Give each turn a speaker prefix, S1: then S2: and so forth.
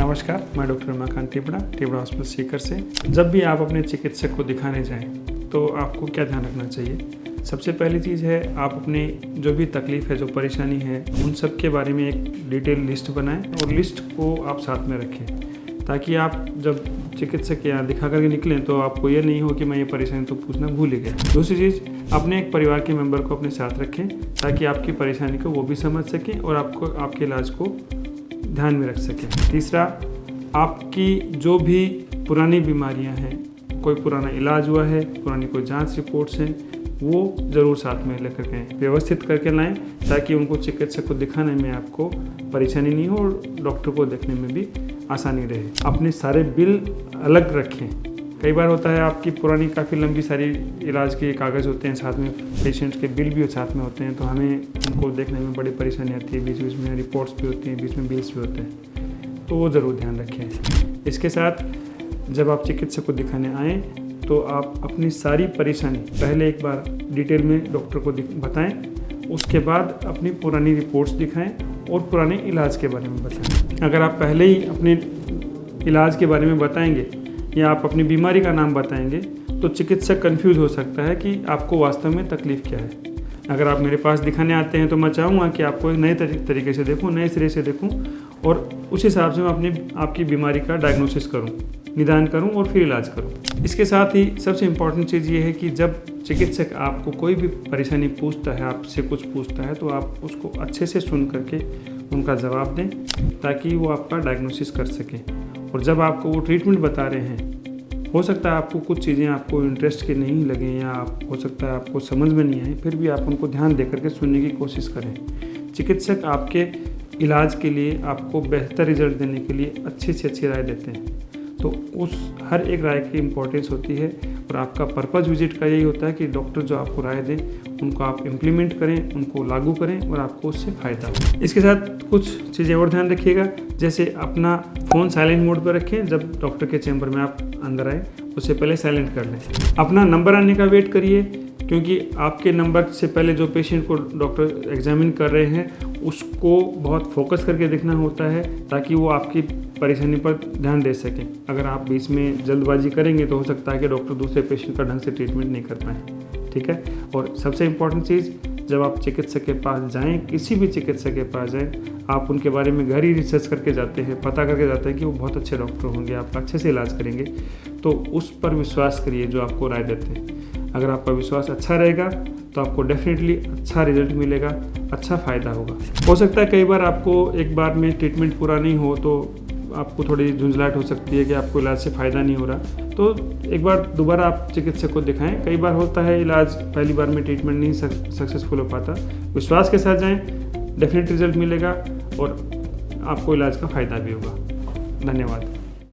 S1: नमस्कार, मैं doctor Ramakant टिबड़ा hospital Sikar से। जब भी आप अपने चिकित्सक को दिखाने जाएं तो आपको क्या ध्यान रखना चाहिए। सबसे पहली चीज़ है, आप अपने जो भी तकलीफ़ है, जो परेशानी है, उन सब के बारे में एक डिटेल लिस्ट बनाएं और लिस्ट को आप साथ में रखें, ताकि आप जब चिकित्सक के यहाँ दिखा करके निकलें तो आपको ये नहीं हो कि मैं ये परेशानी तो पूछना भूल ही गया। दूसरी चीज़, अपने एक परिवार के मेंबर को अपने साथ रखें ताकि आपकी परेशानी को वो भी समझ सकें और आपको आपके इलाज को ध्यान में रख सकें। तीसरा, आपकी जो भी पुरानी बीमारियां हैं, कोई पुराना इलाज हुआ है, पुरानी कोई जांच रिपोर्ट्स हैं, वो ज़रूर साथ में लेकर के व्यवस्थित करके लाएं ताकि उनको चिकित्सक को दिखाने में आपको परेशानी नहीं हो और डॉक्टर को देखने में भी आसानी रहे। अपने सारे बिल अलग रखें। कई बार होता है आपकी पुरानी काफ़ी लंबी सारी इलाज के कागज़ होते हैं, साथ में पेशेंट्स के बिल भी साथ में होते हैं, तो हमें उनको देखने में बड़ी परेशानी आती है। बीच बीच में रिपोर्ट्स भी होती हैं, बीच में बिल्स भी होते हैं, तो वो ज़रूर ध्यान रखें। इसके साथ जब आप चिकित्सक को दिखाने आएँ तो आप अपनी सारी परेशानी पहले एक बार डिटेल में डॉक्टर को बताएं, उसके बाद अपनी पुरानी रिपोर्ट्स दिखाएं और पुराने इलाज के बारे में बताएं। अगर आप पहले ही अपने इलाज के बारे में बताएंगे या आप अपनी बीमारी का नाम बताएंगे तो चिकित्सक कंफ्यूज हो सकता है कि आपको वास्तव में तकलीफ़ क्या है। अगर आप मेरे पास दिखाने आते हैं तो मैं चाहूँगा कि आपको एक नए तरीके से देखूँ, नए सिरे से देखूँ और उस हिसाब से मैं आपकी बीमारी का डायग्नोसिस करूँ, निदान करूँ और फिर इलाज करूँ। इसके साथ ही सबसे इम्पॉर्टेंट चीज़ ये है कि जब चिकित्सक आपको कोई भी परेशानी पूछता है, आपसे कुछ पूछता है, तो आप उसको अच्छे से सुन करके उनका जवाब दें ताकि वो आपका डायग्नोसिस कर सकें। और जब आपको वो ट्रीटमेंट बता रहे हैं, हो सकता है आपको कुछ चीज़ें आपको इंटरेस्ट के नहीं लगें या हो सकता है आपको समझ में नहीं आए, फिर भी आप उनको ध्यान दे करके सुनने की कोशिश करें। चिकित्सक आपके इलाज के लिए, आपको बेहतर रिजल्ट देने के लिए अच्छी से अच्छी राय देते हैं, तो उस हर एक राय की इम्पोर्टेंस होती है और आपका पर्पज़ विजिट का यही होता है कि डॉक्टर जो आपको राय दें उनको आप इम्प्लीमेंट करें, उनको लागू करें और आपको उससे फ़ायदा हो। इसके साथ कुछ चीज़ें और ध्यान रखिएगा, जैसे अपना फ़ोन साइलेंट मोड पर रखें। जब डॉक्टर के चैम्बर में आप अंदर आए उससे पहले साइलेंट कर लें। अपना नंबर आने का वेट करिए, क्योंकि आपके नंबर से पहले जो पेशेंट को डॉक्टर एग्जामिन कर रहे हैं उसको बहुत फोकस करके देखना होता है ताकि वो आपकी परेशानी पर ध्यान दे सकें। अगर आप बीच में जल्दबाजी करेंगे तो हो सकता है कि डॉक्टर दूसरे पेशेंट का ढंग से ट्रीटमेंट नहीं कर पाएँ। ठीक है। और सबसे इम्पॉर्टेंट चीज़, जब आप चिकित्सक के पास जाएं, किसी भी चिकित्सक के पास जाएं, आप उनके बारे में गहरी रिसर्च करके जाते हैं, पता करके जाते हैं कि वो बहुत अच्छे डॉक्टर होंगे, आपका अच्छे से इलाज करेंगे, तो उस पर विश्वास करिए जो आपको राय देते हैं। अगर आपका विश्वास अच्छा रहेगा तो आपको डेफिनेटली अच्छा रिजल्ट मिलेगा, अच्छा फ़ायदा होगा। हो सकता है कई बार आपको एक बार में ट्रीटमेंट पूरा नहीं हो तो आपको थोड़ी झुंझलाहट हो सकती है कि आपको इलाज से फ़ायदा नहीं हो रहा, तो एक बार दोबारा आप चिकित्सक को दिखाएं। कई बार होता है इलाज पहली बार में ट्रीटमेंट नहीं सक्सेसफुल हो पाता। विश्वास के साथ जाएं, डेफिनेट रिजल्ट मिलेगा और आपको इलाज का फ़ायदा भी होगा। धन्यवाद।